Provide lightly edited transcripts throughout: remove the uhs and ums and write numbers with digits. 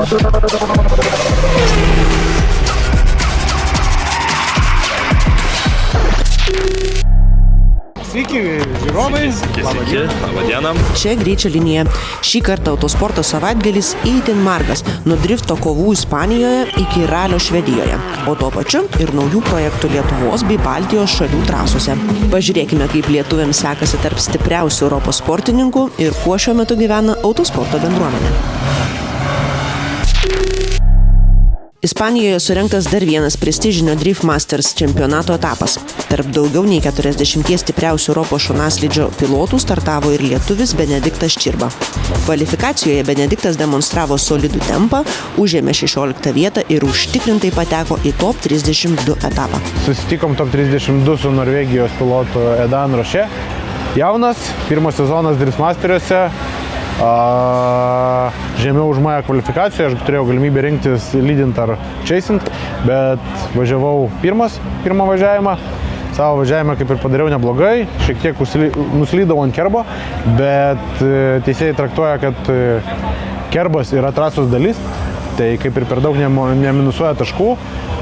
Sveiki, žiūrovai. Sveiki, labą dieną. Čia Greičio linija. Šį kartą autosporto savaitgalis itin margas, nuo drifto kovų Ispanijoje iki ralio Švedijoje, o tuo pačiu ir naujų projektų Lietuvos bei Baltijos šalių trasose. Pažiūrėkime, kaip lietuviams sekasi tarp stipriausių Europos sportininkų ir kuo šiuo metu gyvena autosporto bendruomenė. Ispanijoje surengtas dar vienas prestižinio Drift Masters čempionato etapas. Tarp daugiau nei 40 stipriausių Europos šunaslydžio pilotų startavo ir lietuvis Benediktas Čirba. Kvalifikacijoje Benediktas demonstravo solidų tempą, užėmė 16 vietą ir užtikrintai pateko į top 32 etapą. Susitikom top 32 su Norvegijos pilotu Edan Roche. Jaunas, pirmas sezonas Drift Masteriuose. Žemiau už mane kvalifikaciją, aš turėjau galimybę rinktis lydint ar chasint, bet važiavau pirmą važiavimą. Savo važiavimą kaip ir padariau neblogai, šiek tiek nuslydau ant kerbo, bet teisėjai traktuoja, kad kerbas yra trasos dalis, tai kaip ir per daug neminusuoja taškų.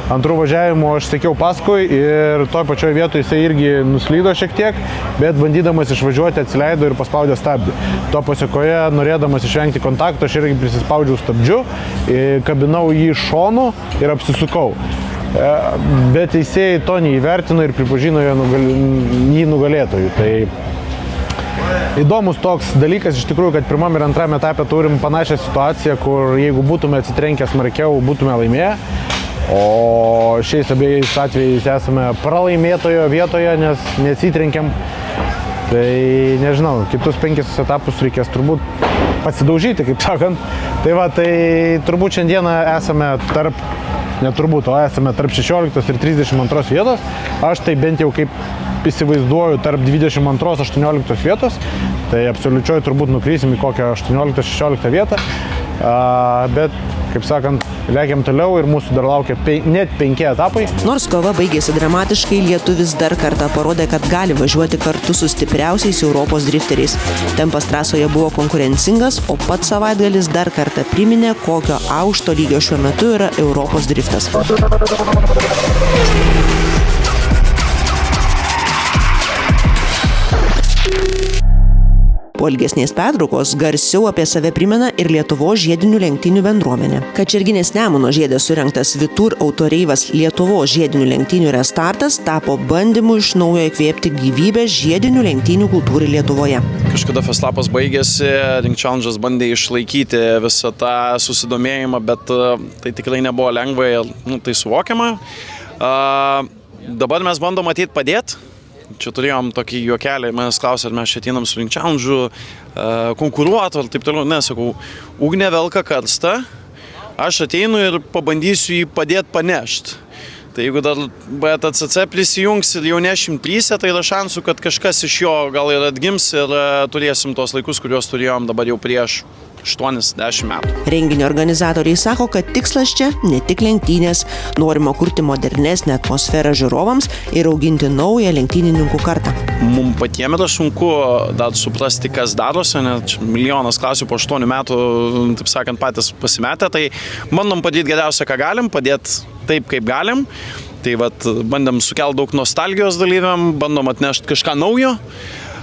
Antrų važiavimų aš sekiau paskui ir toj pačioj vietoje jisai irgi nuslydo šiek tiek, bet bandydamas išvažiuoti atsileido ir paspaudė stabdį. To pasekoje, norėdamas išvengti kontakto, aš irgi prisispaudžiau stabdžiu, kabinau jį šonu ir apsisukau. Bet teisėjai to neįvertino ir pripažino jį nugalėtojų. Tai įdomus toks dalykas iš tikrųjų, kad pirmam ir antram etape turim panašią situaciją, kur jeigu būtume atsitrenkę smarkiau, būtume laimėję. O šiais abiejais atvejais esame pralaimėtojo vietoje, nes nesitrenkėm. Tai nežinau, kitus 5 etapus reikės turbūt pasidaužyti, kaip sakant. Tai va, tai turbūt šiandieną esame esame tarp 16 ir 32 vietos. Aš tai bent jau kaip įsivaizduoju tarp 22-18 vietos. Tai absoliučioj turbūt nukrysim į kokią 18-16 vietą. Bet, kaip sakant, lekiam toliau ir mūsų dar laukia net 5 etapai. Nors kova baigėsi dramatiškai, lietuvis dar kartą parodė, kad gali važiuoti kartu su stipriausiais Europos drifteriais. Tempas trasoje buvo konkurencingas, o pats savaitgalis dar kartą priminė, kokio aukšto lygio šiuo metu yra Europos driftas. Po ilgesnės pertraukos garsiau apie save primena ir Lietuvos žiedinių lenktynių bendruomenė. Kačerginės Nemuno žiede surengtas Vitur autoreivas Lietuvos žiedinių lenktynių restartas tapo bandymu iš naujo įkvėpti gyvybę žiedinių lenktynių kultūrai Lietuvoje. Kažkada Festlapas baigėsi, Link Challenge'as bandė išlaikyti visą tą susidomėjimą, bet tai tikrai nebuvo lengva, tai suvokiama. Dabar mes bandom ateit padėti. Čia turėjom tokį juokelį, manęs klausė, ar mes čia ateinam su Link Challenge'u konkuruoti, ar taip toliau. Ne, sakau, ugnė velka karstą, aš ateinu ir pabandysiu jį padėti panešti. Tai jeigu dar BTCC prisijungs ir jau nešim 3, tai yra šansų, kad kažkas iš jo gal ir atgims ir turėsim tos laikus, kuriuos turėjom dabar jau prieš 8-10 metų. Renginio organizatoriai sako, kad tikslas čia ne tik lenktynės, norima kurti modernesnę atmosferą žiūrovams ir auginti naują lenktynininkų kartą. Mums patiems yra sunku dar suprasti, kas darosi, net milijonas klasių po 8 metų, taip sakant, patys pasimetę, tai bandom padėti geriausia, ką galim, padėti taip, kaip galim. Tai vat, bandom sukelti daug nostalgijos dalyviam, bandom atnešti kažką naujo.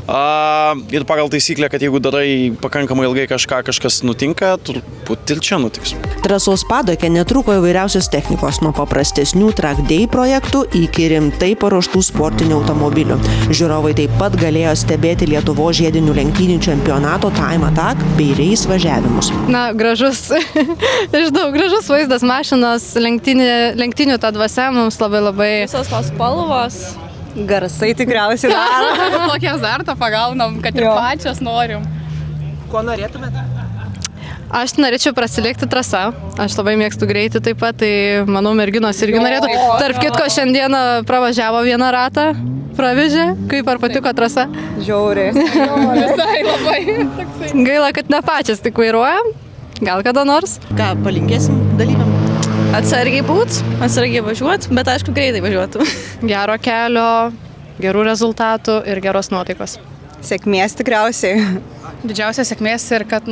Ir pagal taisyklę, kad jeigu darai pakankamai ilgai kažkas nutinka, turbūt ir čia nutiks. Trasos padoke netruko įvairiausios technikos, nuo paprastesnių track day projektų iki rimtai paruoštų sportinių automobilių. Žiūrovai taip pat galėjo stebėti Lietuvos žiedinių lenktynių čempionato time attack bei race važiavimus. Na, gražus vaizdas, mašinos, lenktynių ta dvasia mums labai. Visos tos spalvos. Garsai tikriausiai daro. Tokį azartą pagaunam, kad ir pačios norim. Ko norėtumėte? Aš norėčiau prasilikti trasą. Aš labai mėgstu greitį taip pat, tai manau merginos irgi norėtų. Tarp kitko, šiandieną pravažiavo vieną ratą, pravežė. Kaip ar patiko trasa? Žiauriai. Visai labai. Gaila, kad ne pačias tik vairuojam. Gal kada nors. Ką palinkėsim dalyviam? Atsargiai būt, atsargiai važiuot, bet aišku greitai važiuotų. Gero kelio, gerų rezultatų ir geros nuotaikos. Sėkmės tikriausiai. didžiausios sėkmės ir kad,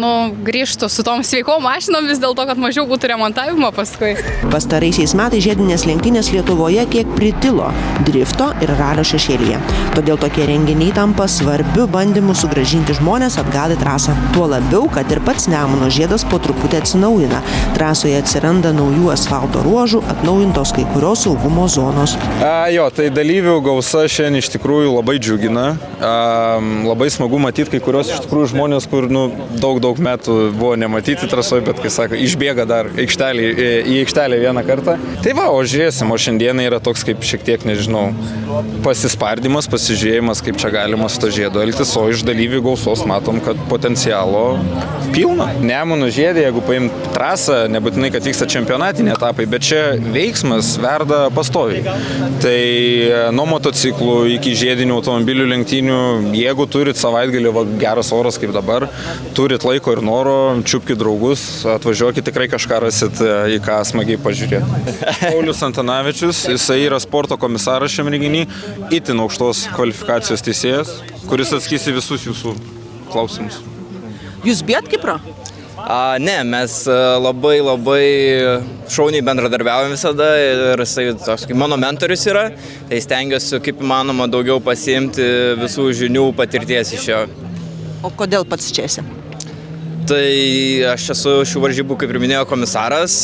grįžtų su tom sveikom mašinom vis dėlto, kad mažiau būtų remontavimo paskui. Pastaraisiais metais žiedinės lenktynės Lietuvoje kiek pritilo drifto ir ralio šešėlyje. Todėl tokie renginiai tampa svarbiu bandymu sugrąžinti žmonės atgal į trasą. Tuo labiau, kad ir pats Nemuno žiedas po truputį atsinaujina. Trasoje atsiranda naujų asfalto ruožų, atnaujintos kai kurios saugumo zonos. Tai dalyvių gausa šiandien iš tikrųjų labai džiugina. Labai smagu matyti kai kurios iš tikrųjų žmonės, kur daug metų buvo nematyti trasoje, bet, kai sako, išbėga dar į aikštelę vieną kartą. Tai o žiūrėsim, o šiandieną yra toks kaip šiek tiek, nežinau, pasispardymas, pasižiūrėjimas, kaip čia galima su to žiedu elgtis, o iš dalyvių gausos matom, kad potencialo pilna. Nemuno žiedė, jeigu paim trasą, nebūtinai, kad vyksta čempionatiniai etapai, bet čia veiksmas verda pastoviai. Tai nuo motociklų iki žiedinių automobilių lenktynių, jeigu turit savaitgalį, geras oras kaip dabar, turit laiko ir noro, čiupkit draugus, atvažiuokit, tikrai kažką rasit, į ką smagiai pažiūrėti. Paulius Antanavičius, jisai yra sporto komisaras šiam renginį, itin aukštos kvalifikacijos teisėjas, kuris atsakysi visus jūsų klausimus. Jūs bijot Kipro? Ne, mes labai šauniai bendradarbiaujam visada ir jisai toks kaip mano mentorius yra, tai stengiuosi kaip įmanoma daugiau pasiimti visų žinių patirties iš jo. O kodėl pats čia esi? Tai aš esu šių varžybų, kaip ir minėjo, komisaras,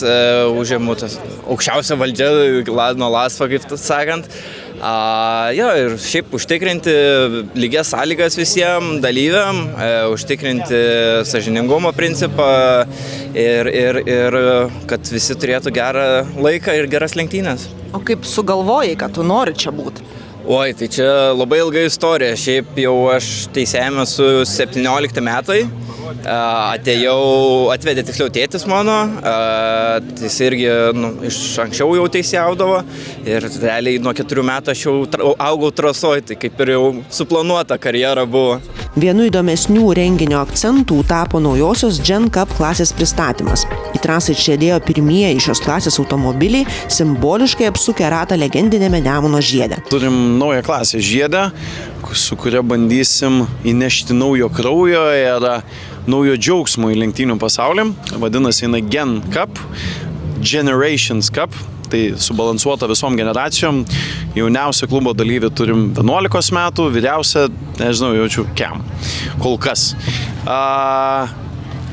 užimu aukščiausią valdžią nuo LASFA, kaip sakant. Ir šiaip užtikrinti lygias sąlygas visiems dalyviam, užtikrinti sąžiningumo principą ir kad visi turėtų gerą laiką ir geras lenktynės. O kaip sugalvojai, kad tu nori čia būti? Oi, tai čia labai ilga istorija. Šiaip jau aš teisėjame su 17 metai. Atvedė tiksliau tėtis mano, jis irgi iš anksčiau jau teisėjaudavo ir realiai nuo 4 metų aš jau augau trasoj, tai kaip ir jau suplanuota karjera buvo. Vienu įdomesnių renginio akcentų tapo naujosios Gen Cup klasės pristatymas. Į trasą išriedėjo pirmieji šios klasės automobiliai, simboliškai apsukę ratą legendinėme Nemuno žiede. Turim naują klasę žiedę, su kuria bandysim įnešti naujo kraujo ir naujo džiaugsmo į lenktynių pasaulį. Vadinasi, jinai Gen Cup, Generations Cup. Tai subalansuota visom generacijom. Jauniausią klubo dalyvį turim 11 metų, vyriausią, nežinau, jaučiu kiam. Kol kas.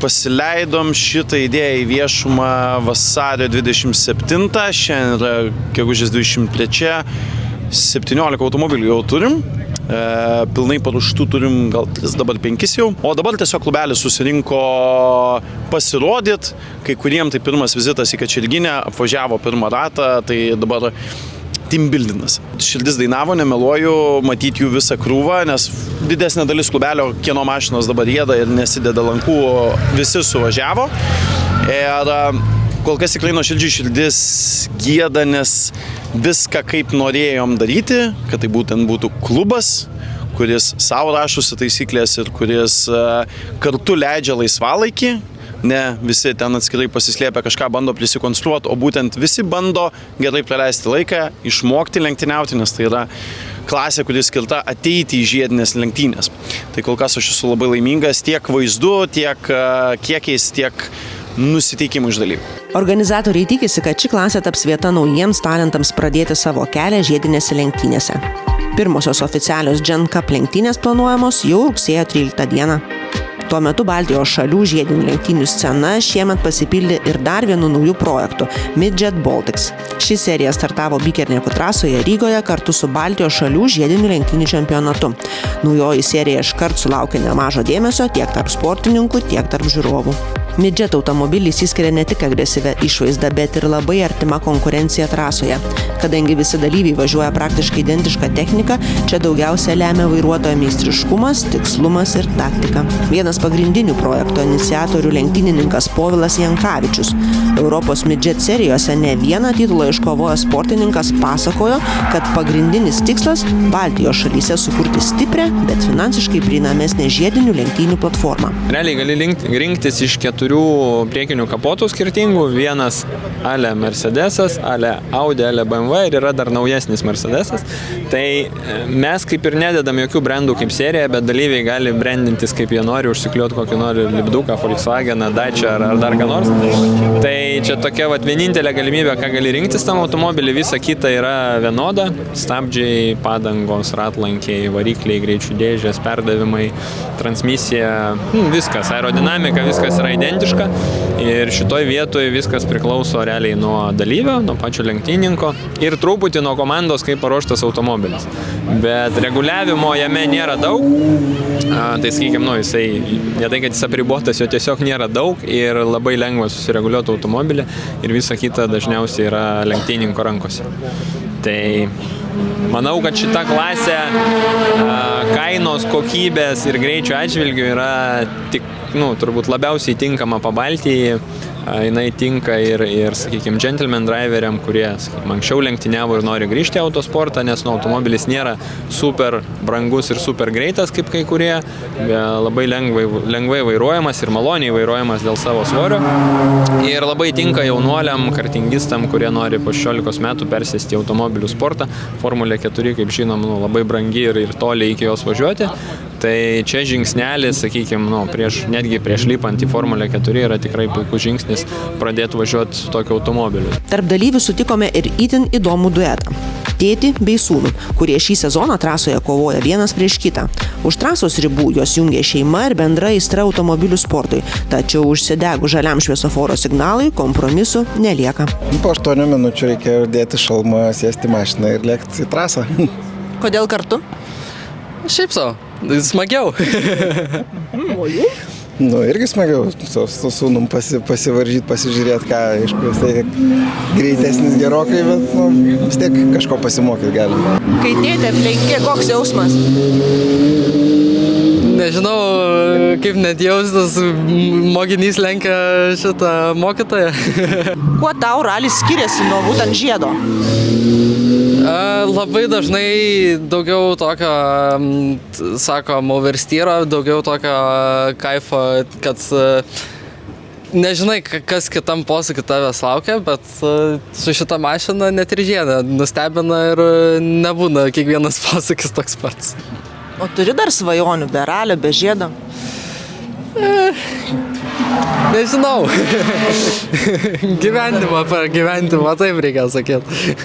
Pasileidom šitą idėją į viešumą vasario 27, šiandien yra gegužės 23, 17 automobilių jau turim. Pilnai paruoštų turim gal dabar 5 jau. O dabar tiesiog klubelis susirinko pasirodyt. Kai kuriem tai pirmas vizitas į Kačerginę, apvažiavo pirmą ratą, tai dabar teambuildinas. Širdis dainavo, nemeluoju, matyti jų visą krūvą, nes didesnė dalis klubelio, kieno mašinos dabar jėda ir nesideda lankų, visi suvažiavo. Ir kol kas tikrai nuoširdžiai širdis gieda, nes viską kaip norėjom daryti, kad tai būtent būtų klubas, kuris savo rašosi taisyklės ir kuris kartu leidžia laisvalaikį. Ne visi ten atskirai pasislėpę kažką bando prisikonstruoti, o būtent visi bando gerai praleisti laiką, išmokti lenktyniauti, nes tai yra klasė, kuri skirta ateiti į žiedinės lenktynės. Tai kol kas aš esu labai laimingas tiek vaizdu, tiek kiekiais, tiek nusiteikimų iš dalyvių. Organizatoriai tikisi, kad ši klasė taps vieta naujiems talentams pradėti savo kelią žiedinėse lenktynėse. Pirmosios oficialios Gen Cup lenktynės planuojamos jau rugsėjo 13 dieną. Tuo metu Baltijos šalių žiedinių lenktynių scena šiemet pasipildė ir dar vienu naujų projektų – Midget Baltics. Ši serija startavo Bikernėkų trasoje Rygoje kartu su Baltijos šalių žiedinių lenktynių čempionatu. Naujoji serija iškart sulaukė nemažo dėmesio tiek tarp sportininkų, tiek tarp žiūrovų. Midget automobiliai išsiskiria ne tik agresyvia išvaizda, bet ir labai artima konkurencija trasoje. Kadangi visi dalyviai važiuoja praktiškai identišką techniką, čia daugiausia lemia vairuotojo meistriškumas, tikslumas ir taktika. Vienas pagrindinių projekto iniciatorių lenktynininkas Povilas Jankavičius. Europos Midget serijose ne vieną titulą iškovojęs sportininkas pasakojo, kad pagrindinis tikslas – Baltijos šalyse sukurti stiprią, bet finansiškai prieinamesnę žiedinių lenktynių platformą. Realiai gali rinktis iš 4 4 priekinių kapotų skirtingų, vienas ale Mercedesas, ale Audi, ale BMW ir yra dar naujesnis Mercedesas. Tai mes kaip ir nededam jokių brandų kaip serija, bet dalyviai gali brandintis kaip jie nori, užsikliuoti kokį nori lipduką, Volkswageną, Dacia ar dar ką nors. Tai čia tokia vienintelė galimybė, ką gali rinktis tam automobilį, visa kita yra vienoda. Stabdžiai, padangos, ratlankiai, varikliai, greičių dėžės, perdavimai, transmisija, viskas, aerodinamika, viskas yra identiška ir šitoj vietoje viskas priklauso realiai nuo dalyvio, nuo pačio lenktyninko ir truputį nuo komandos, kaip paruoštas automobilis. Bet reguliavimo jame nėra daug, tai sakykime, jisai, ne tai, kad jis apribotas, jo tiesiog nėra daug ir labai lengva susireguliuoti automobilį ir visa kita dažniausiai yra lenktyninko rankose. Tai manau, kad šita klasė kainos, kokybės ir greičio atžvilgių yra tik, turbūt labiausiai tinkama Pabaltijai. Jinai tinka ir sakykime, gentleman driveriam, kurie, sakykime, anksčiau lenktyniavo ir nori grįžti į autosportą, nes automobilis nėra super brangus ir super greitas, kaip kai kurie, labai lengvai vairuojamas ir maloniai vairuojamas dėl savo svorio. Ir labai tinka jaunuoliam, kartingistam, kurie nori po 16 metų persėsti į automobilių sportą. Formulė 4, kaip žinom, labai brangi ir toli iki jos važiuoti. Tai čia žingsnelis, sakykime, netgi prieš lipant į Formulę 4 yra tikrai puikus žingsnis pradėti važiuoti su tokiu automobiliu. Tarp dalyvių sutikome ir itin įdomų duetą. Tėtį bei sūnų, kurie šį sezoną trasoje kovoja vienas prieš kitą. Už trasos ribų juos jungia šeima ir bendra aistra automobilių sportui, tačiau užsidegų žaliam šviesoforo signalui kompromisų nelieka. Po 8 minučių reikėjo dėti šalmą, sėsti mašiną ir lėkti į trasą. Kodėl kartu? Šiaip savo. Smagiau. Irgi smagiau su sūnum pasivaržyti, pasižiūrėti, ką, aišku, jisai greitesnis gerokai, bet vis tiek kažko pasimokyti galima. Kai tėtė aplenkė, koks jausmas? Nežinau, kaip net jaustas, mokinys lenkia šitą mokytoją. Kuo tau ralis skiriasi nuo būtent žiedo? Labai dažnai daugiau tokio, sakom, overstyro, daugiau tokio kaifo, kad nežinai, kas kitam posūkį tavęs laukia, bet su šita mašina net ir žiedą nustebina ir nebūna kiekvienas posūkis toks pats. O turi dar svajonių, be ralio, be žiedo? Nežinau. Gyvenimo, taip reikia sakyti.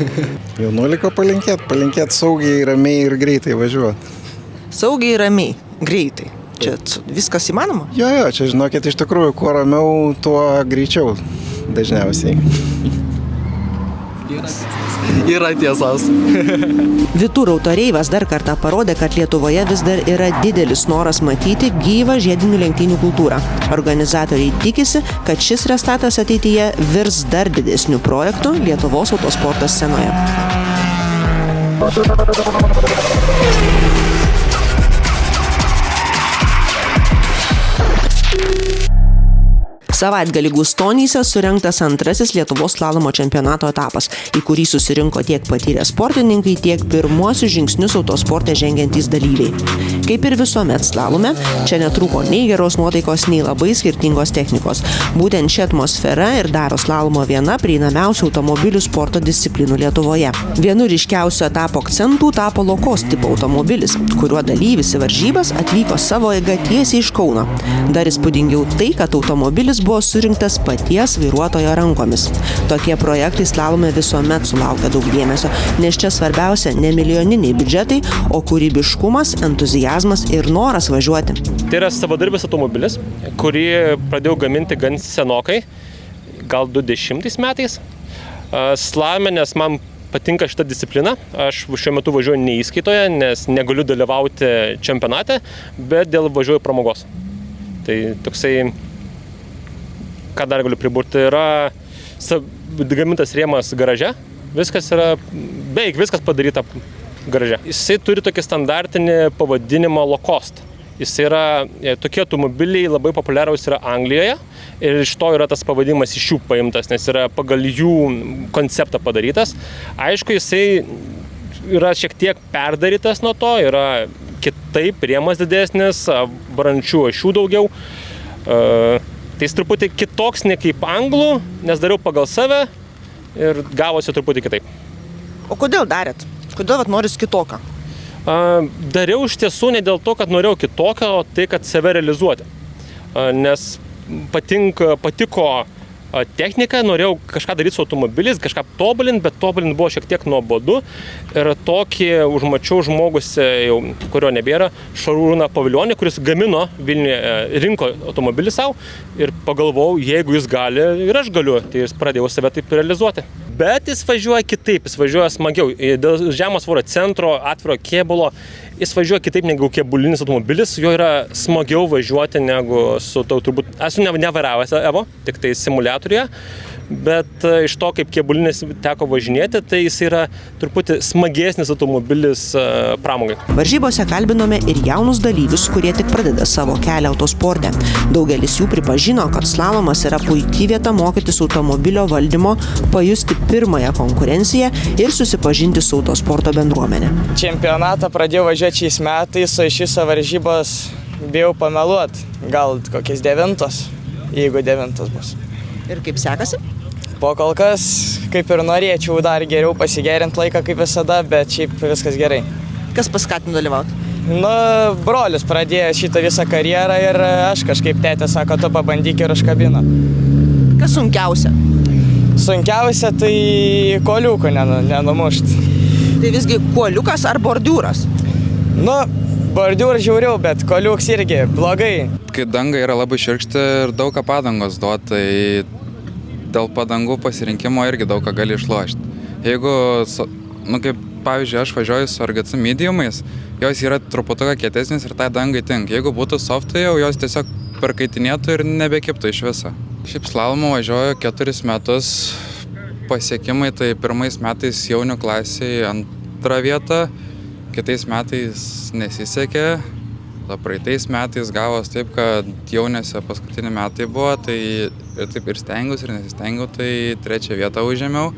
Jaunuoliko palinkėti saugiai, ramiai ir greitai važiuoti. Saugiai, ramiai, greitai. Čia viskas įmanoma? Jo, čia žinokit, iš tikrųjų, kuo ramiau, tuo greičiau dažniausiai. Yra tiesos. Vitur autoreivas dar kartą parodė, kad Lietuvoje vis dar yra didelis noras matyti gyvą žiedinių lenktynių kultūrą. Organizatoriai tikisi, kad šis restartas ateityje virs dar didesnių projektų Lietuvos autosporto scenoje. Savaitgalį Gustonyse surengtas antrasis Lietuvos slalomo čempionato etapas, į kurį susirinko tiek patyrę sportininkai, tiek pirmuosius žingsnius autosporte žengiantys dalyviai. Kaip ir visuomet slalome, čia netrūko nei geros nuotaikos, nei labai skirtingos technikos. Būtent ši atmosfera ir daro slalomo viena prieinamiausių automobilių sporto disciplinų Lietuvoje. Vienu ryškiausių etapo akcentų tapo Lokos tipo automobilis, kuriuo dalyvis į varžybas atvyko savo eiga tiesiai iš Kauno. Dar įspūdingiau tai, kad automobilis buvo surinktas paties vairuotojo rankomis. Tokie projektai slalome visuomet sulaukia daug dėmesio, nes čia svarbiausia ne milijoniniai biudžetai, o kūrybiškumas, entuziazmas ir noras važiuoti. Tai yra savadarbis automobilis, kurį pradėjau gaminti gan senokai, gal 20 metais. Slalome, nes man patinka šitą discipliną. Aš šiuo metu važiuoju neįskaitoje, nes negaliu dalyvauti čempionate, bet dėl važiuoju pramogos. Tai toksai, ką dar galiu priburti, yra gamintas rėmas garaže. Beveik viskas padaryta garaže. Jisai turi tokį standartinį pavadinimą low cost. Tokie automobiliai labai populiarūs yra Anglijoje ir iš to yra tas pavadinimas iš jų paimtas, nes yra pagal jų konceptą padarytas. Aišku, jisai yra šiek tiek perdarytas nuo to, yra kitaip, rėmas didesnis, varančių ašių daugiau. Tai jis truputį kitoks ne kaip anglų, nes dariau pagal save ir gavosi truputį kitaip. O kodėl darėt? Kodėl noris kitokio? Dariau iš tiesų ne dėl to, kad norėjau kitokio, o tai, kad save realizuoti. Nes patiko technika, norėjau kažką daryti su automobiliais, kažką tobulinti, bet tobulinti buvo šiek tiek nuobodu. Ir tokį užmačiau žmogus, kurio nebėra, Šarūną Pavilionį, kuris gamino Vilniuje, rinko automobilį savo ir pagalvojau, jeigu jis gali ir aš galiu, tai jis pradėjau save taip realizuoti. Bet jis važiuoja kitaip, jis važiuoja smagiau. Dėl žemo svorio centro, atviro kėbulo, jis važiuoja kitaip negu kėbulinis automobilis, jo yra smagiau važiuoti negu su tau turbūt. Esu nevairavęs Evo, tik tai simuliatoriuje, bet iš to, kaip kėbulinis teko važinėti, tai jis yra truputį smagesnis automobilis pramogai. Varžybose kalbinome ir jaunus dalyvius, kurie tik pradeda savo kelią autosporte. Daugelis jų pripažino, kad slalomas yra puikiai vieta mokytis automobilio valdymo, pajusti pirmąją konkurenciją ir susipažinti su autosporto bendruomenė. Čempionatą pradėjau važiuoti šiais metais, o iš viso varžybos bijau pameluoti. Gal kokiais 9, jeigu 9 bus. Ir kaip sekasi? Po kol kas, kaip ir norėčiau dar geriau pasigerinti laiką kaip visada, bet šiaip viskas gerai. Kas paskatino dalyvauti? Brolis pradėjo šitą visą karjerą ir aš kažkaip tėtė sako, tu pabandyk ir užkabino. Kas sunkiausia? Sunkiausia tai koliukų nenumušti. Tai visgi koliukas ar bordiūras? Bordiūr žiauriau, bet koliuks irgi blogai. Kai danga yra labai šiurkšti ir daug ką padangos duot, tai dėl padangų pasirinkimo irgi daug ką gali išlošti. Jeigu, kaip pavyzdžiui, aš važiuoju su RGC mediumais, jos yra truputuką kietesnis ir tai dangai tinka. Jeigu būtų softai, jau jos tiesiog perkaitinėtų ir nebekiptų iš viso. Šiaip slalomu važiuoju 4 metus, pasiekimai tai pirmais metais jaunių klasiai 2 vietą, kitais metais nesisekė. Praeitais metais gavos taip, kad jaunėse paskutiniai metai buvo, tai ir taip ir stengiausi, ir nesistengiau, tai 3 vietą užėmiau.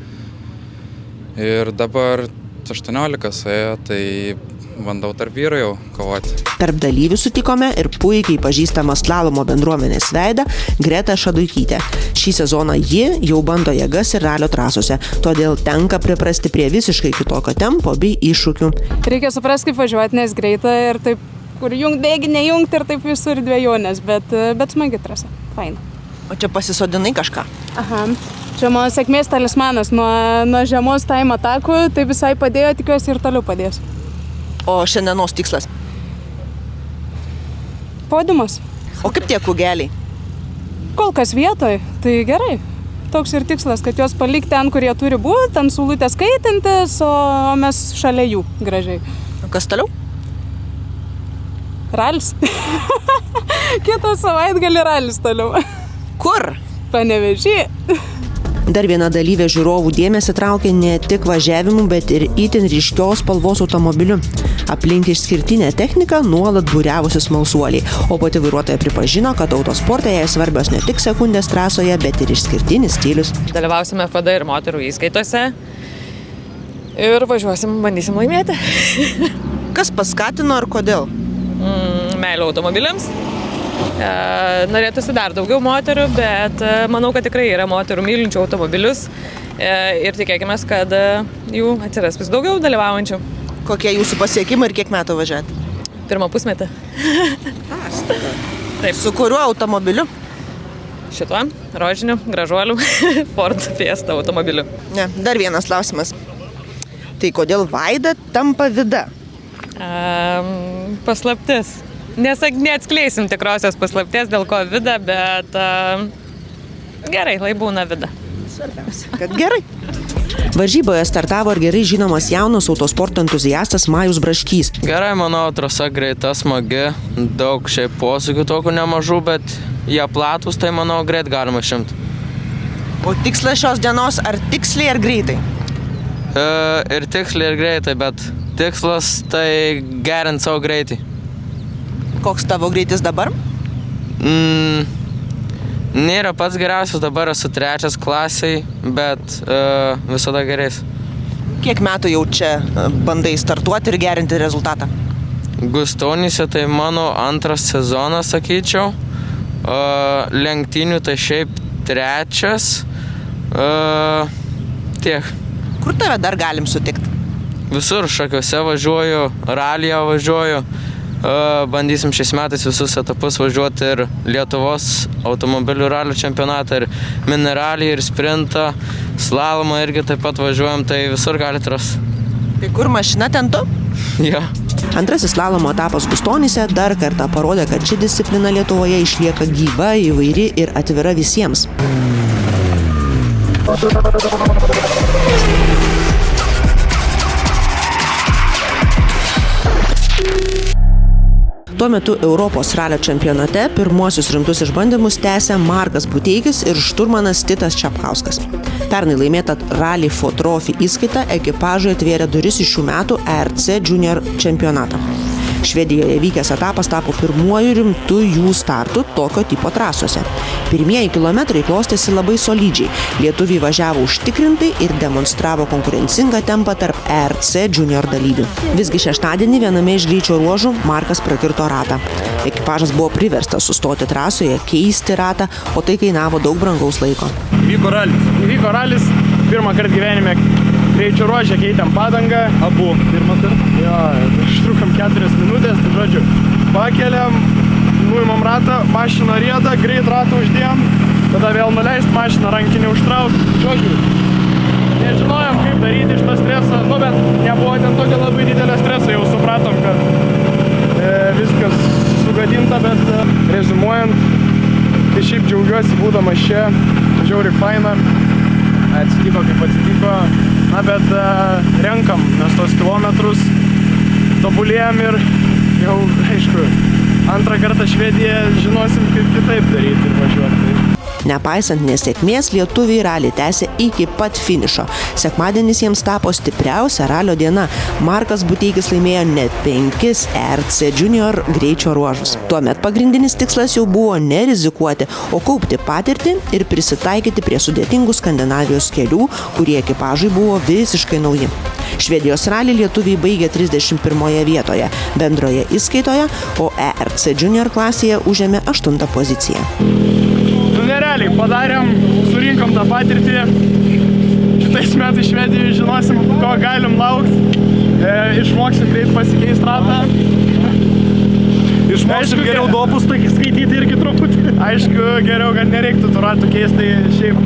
Ir dabar 18 suėjo, tai bandau tarp vyrų jau kovoti. Tarp dalyvių sutikome ir puikiai pažįstamą slalomo bendruomenės veidą Gretą Šaduikytę. Šį sezoną ji jau bando jėgas ir ralio trasose, todėl tenka priprasti prie visiškai kitokio tempo bei iššūkių. Reikia suprasti, kaip važiuoti, nes greita ir taip, kur jungt bėgi, nejungt ir taip visur dviejonės, bet smagi trasa, faina. O čia pasisodinai kažką? Aha, čia mano sėkmės talismanas, nuo žemos time atakų, tai visai padėjo, tikiuosi ir toliau padės. O šiandienos tikslas? Podiumas. O kaip tie kugeliai? Kol kas vietoj, tai gerai. Toks ir tikslas, kad juos palikti ten, kur jie turi būti, ten saulutės kaitintis, o mes šalia jų gražiai. O kas toliau? Ralis. Kitą savaitgalį ralis toliau. Kur? Panevėžy. Dar viena dalyvė žiūrovų dėmesį traukė ne tik važiavimu, bet ir itin ryškios spalvos automobiliu. Aplink išskirtinę techniką nuolat būriavusi smalsuoliai, o pati vairuotoja pripažino, kad autosporte jai svarbios ne tik sekundės trasoje, bet ir išskirtinis stilius. Dalyvausime FD ir moterų įskaitose ir važiuosim, bandysim laimėti. Kas paskatino ir kodėl? Meilė automobiliams. Norėtųsi dar daugiau moterų, bet manau, kad tikrai yra moterų mylinčių automobilius ir tikėkime, kad jų atsiras vis daugiau dalyvaujančių. Kokie jūsų pasiekimai ir kiek metų važiuojate? 1 pusmetį. Taip. Su kuriuo automobiliu? Šituo, rožiniu, gražuoliu, Ford Fiesta automobiliu. Ne, dar vienas klausimas. Tai kodėl Vaida tampa Vida? Paslaptis. Neatskleisim tikrosios paslapties, dėl ko Vida, bet gerai, lai būna Vida. Svarbiausia, kad gerai. Varžyboje startavo ir gerai žinomas jaunas autosporto entuziastas Majus Braškys. Gerai, manau, trasa greita, smagi, daug šiaip posūkių tokių nemažų, bet jie platus, tai manau, greit galima išimti. O tikslas šios dienos ar tiksliai ar greitai? Ir tiksliai ir greitai, bet tikslas tai gerinti savo greitį. Koks tavo greitis dabar? Nėra pats geriausias, dabar esu 3 klasiai, bet visada gerais. Kiek metų jau čia bandai startuoti ir gerinti rezultatą? Gustonyse tai mano 2 sezonas, sakyčiau. Lenktynių tai šiaip 3. Tiek. Kur tave dar galim sutikti? Visur šakiuose važiuoju, ralyje važiuoju. Bandysim šiais metais visus etapus važiuoti ir Lietuvos automobilių ralio čempionatą, ir mineralį, ir sprintą, slalomą irgi taip pat važiuojam, tai visur galite rasti. Tai kur mašina ten tu? Jo. Antrasis slalomo etapas Gustonyse dar kartą parodė, kad ši disciplina Lietuvoje išlieka gyva, įvairi ir atvira visiems. Tuo metu Europos ralio čempionate pirmuosius rimtus išbandymus tęsia Markas Buteikis ir šturmanas Titas Čapkauskas. Pernai laimėta Rally for Trophy įskaita ekipažui atvėrė duris į šių metų ERC Junior čempionatą. Švedijoje vykęs etapas tapo pirmuoju rimtu jų startu tokio tipo trasose. Pirmieji kilometrai klostėsi labai solidžiai. Lietuviai važiavo užtikrintai ir demonstravo konkurencingą tempą tarp ERC Junior dalyvių. Visgi šeštadienį viename iš greičio ruožų Markas prakirto ratą. Ekipažas buvo priverstas sustoti trasoje, keisti ratą, o tai kainavo daug brangaus laiko. Vyko ralis, pirmą kartą gyvenime greičio ruožę keitėm padangą, abu pirmą kartą. Jo, užtrukom 4 minutės, tai žodžiu, pakeliam, nuimam ratą, mašiną rieda, greit ratą uždėjom, tada vėl nuleist, mašiną rankinį užtraukt, žodžiu. Nežinojom, kaip daryti iš to streso, bet nebuvo ten tokio labai didelio streso, jau supratom, kad viskas sugadinta, bet rezumuojant, tai šiaip džiaugiuosi būdamas čia, žiauriai faina, atsitiko kaip atsitiko, bet renkam mes tos kilometrus, tobulėjam ir jau, aišku, antrą kartą Švediją žinosim, kaip kitaip daryti ir važiuoti. Nepaisant nesėkmės, lietuviai ralį tęsė iki pat finišo. Sekmadienis jiems tapo stipriausia ralio diena. Markas Buteikis laimėjo net 5 ERC Junior greičio ruožus. Tuomet pagrindinis tikslas jau buvo nerizikuoti, o kaupti patirtį ir prisitaikyti prie sudėtingų Skandinavijos kelių, kurie ekipažui buvo visiškai nauji. Švedijos ralį lietuviai baigė 31 vietoje bendroje įskaitoje, o ERC Junior klasėje užėmė 8 poziciją. Nerealiai padarėm, surinkom tą patirtį, šitais metais Švedijoje žinosim, ko galim laukti, išmoksim greit pasikeisti ratą. Išmoksim geriau dopus skaityti irgi truputį. Aišku, geriau, kad nereiktų tų ratų keisti, tai šiaip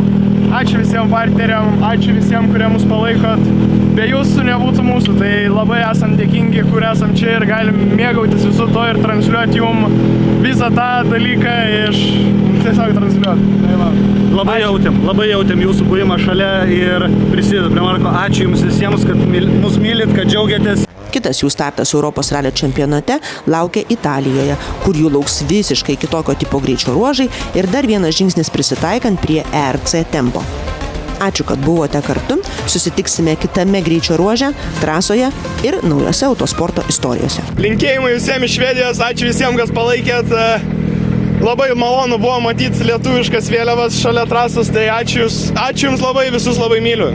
ačiū visiems partneriam, ačiū visiems, kurie mus palaikot. Be jūsų nebūtų mūsų, tai labai esam dėkingi, kur esam čia ir galim mėgautis visu to ir transliuoti jum visą tą dalyką iš tiesiog transliuoti. Labai jautėm jūsų buvimą šalia ir prisidedam prie Marko. Ačiū jums visiems, kad mus mylit, kad džiaugiatės. Kitas jų startas Europos ralio čempionate laukia Italijoje, kur jų lauks visiškai kitokio tipo greičio ruožai ir dar vienas žingsnis prisitaikant prie ERC tempo. Ačiū, kad buvote kartu, susitiksime kitame greičio ruože, trasoje ir naujose autosporto istorijose. Linkėjimai visiems iš Švedijos, ačiū visiems, kas palaikėt. Labai malonu buvo matyti lietuviškas vėliavas šalia trasos, tai ačiū jums labai, visus labai myliu.